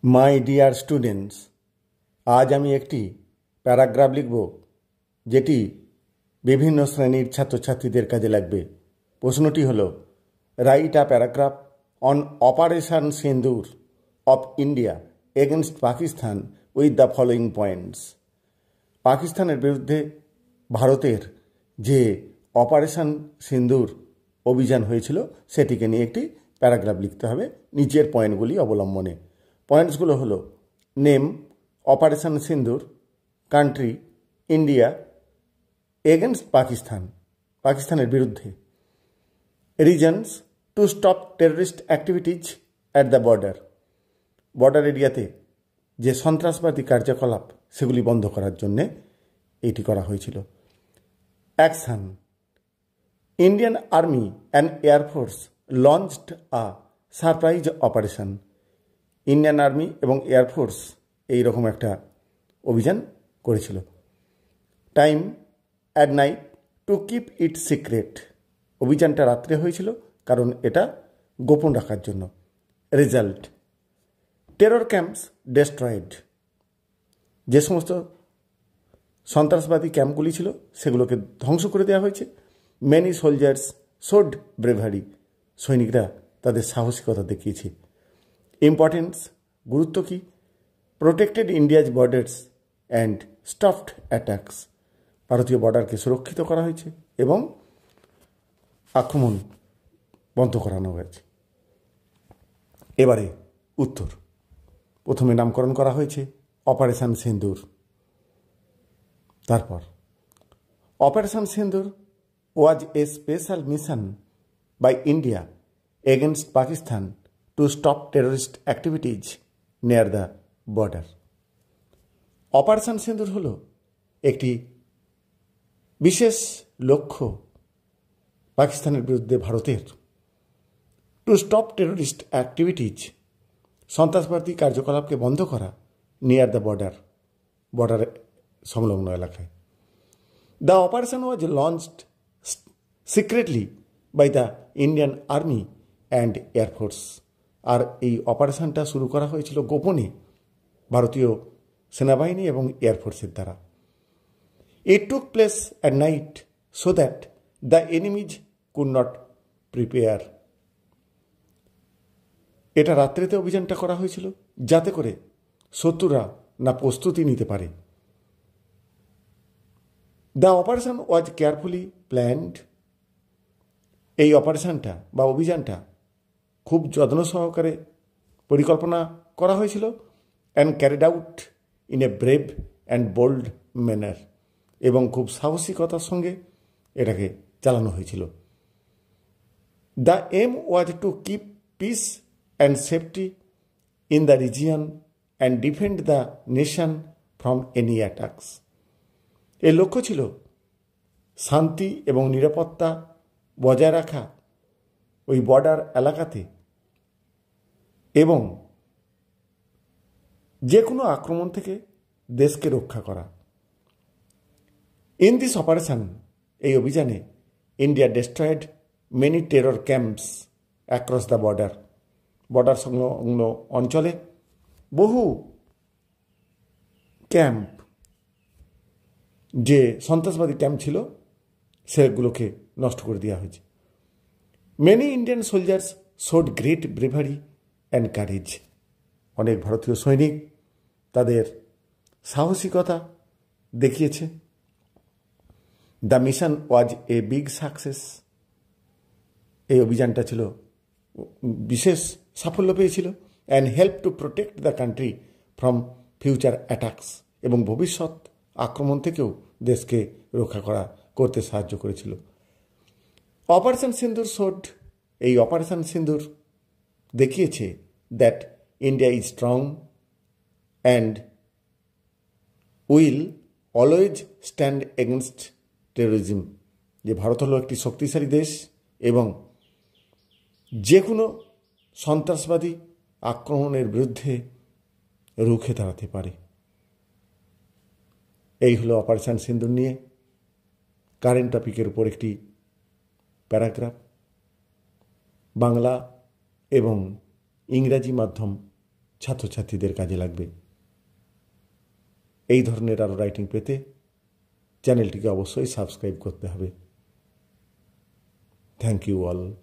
My dear students, আজ আমি একটি প্যারাগ্রাফ লিখব যেটি বিভিন্ন শ্রেণীর ছাত্রছাত্রীদের কাজে লাগবে। প্রশ্নটি হল, write a paragraph on operation Sindoor of India against Pakistan with the following points. পাকিস্তানের বিরুদ্ধে ভারতের যে অপারেশন সিন্দুর অভিযান হয়েছিল সেটিকে নিয়ে একটি প্যারাগ্রাফ লিখতে হবে নিচের পয়েন্টগুলি অবলম্বনে। পয়েন্টসগুলো হলো: নেম অপারেশন সিন্দুর, কান্ট্রি ইন্ডিয়া, এগেনস্ট পাকিস্তান পাকিস্তানের বিরুদ্ধে, reasons to stop terrorist activities at the border এরিয়াতে যে সন্ত্রাসবাদী কার্যকলাপ সেগুলি বন্ধ করার জন্যে এটি করা হয়েছিল। Action: Indian army and air force launched a surprise operation. Indian army এবং এয়ারফোর্স এইরকম একটা অভিযান করেছিল। Time at night to keep it secret. অভিযানটা রাত্রে হয়েছিল কারণ এটা গোপন রাখার জন্য। Result: terror camps destroyed. যে সমস্ত সন্ত্রাসবাদী ক্যাম্পগুলি ছিল সেগুলোকে ধ্বংস করে দেওয়া হয়েছে। Many soldiers showed bravery. সৈনিকরা তাদের সাহসিকতা দেখিয়েছে। ইম্পর্টেন্স, গুরুত্ব কী? Protected India's borders and stopped attacks. ভারতীয় বর্ডারকে সুরক্ষিত করা হয়েছে এবং আক্রমণ বন্ধ করানো হয়েছে। এবারে উত্তর। প্রথমে নামকরণ করা হয়েছে অপারেশন সিন্দুর। তারপর operation Sindoor was a special mission by India against Pakistan to stop terrorist activities near the border. Operation Sindoor হল একটি বিশেষ লক্ষ্য পাকিস্তানের বিরুদ্ধে ভারতের, টু স্টপ টেররিস্ট অ্যাক্টিভিটিজ, সন্ত্রাসবাদী কার্যকলাপকে বন্ধ করা, নিয়ার দ্য বর্ডার সংলগ্ন এলাকায়। The operation was launched secretly by the Indian army and air force. আর এই অপারেশনটা শুরু করা হয়েছিল গোপনে ভারতীয় সেনাবাহিনী এবং এয়ারফোর্সের দ্বারা। It took place at night so that the enemies could not prepare. এটা রাত্রেতে অভিযানটা করা হয়েছিল যাতে করে শত্রুরা না প্রস্তুতি নিতে পারে। The operation was carefully planned. এই অপারেশনটা বা অভিযানটা খুব যত্ন সহকারে পরিকল্পনা করা হয়েছিল। And carried out in a brave and bold manner. এবং খুব সাহসিকতার সঙ্গে এটাকে চালানো হয়েছিল। The aim was to keep peace and safety in the region and defend the nation from any attacks. এর লক্ষ্য ছিল শান্তি এবং নিরাপত্তা বজায় রাখা ওই বর্ডার এলাকাতে এবং যে কোনো আক্রমণ থেকে দেশকে রক্ষা করা। ইন দিস অপারেশন, এই অভিযানে India destroyed many terror camps across the border সংলগ্ন অঞ্চলে বহু ক্যাম্প, যে সন্ত্রাসবাদী ক্যাম্প ছিল সেগুলোকে নষ্ট করে দেওয়া হয়েছে। Many Indian soldiers showed great bravery and courage. অনেক ভারতীয় সৈনিক তাদের সাহসিকতা দেখিয়েছে। The mission was a big success. এই অভিযানটা ছিল বিশেষ সাফল্য পেয়েছিল। And help to protect the country from future attacks. এবং ভবিষ্যৎ আক্রমণ থেকেও দেশকে রক্ষা করতে সাহায্য করেছিল। অপারেশন সিন্দুর শোড, এই অপারেশন সিন্দুর দেখিয়েছে that India is strong and will always stand against terrorism. যে ভারত হলো একটি শক্তিশালী দেশ এবং যে কোনো সন্ত্রাসবাদী আক্রমণের বিরুদ্ধে রুখে দাঁড়াতে পারে। এই হলো অপারেশন সিন্দুর নিয়ে কারেন্ট টপিকের উপর একটি প্যারাগ্রাফ। বাংলা এবং ইংরাজি মাধ্যম ছাত্রছাত্রীদের কাজে লাগবে। এই ধরনের আরও রাইটিং পেতে চ্যানেলটিকে অবশ্যই সাবস্ক্রাইব করতে হবে। Thank you all.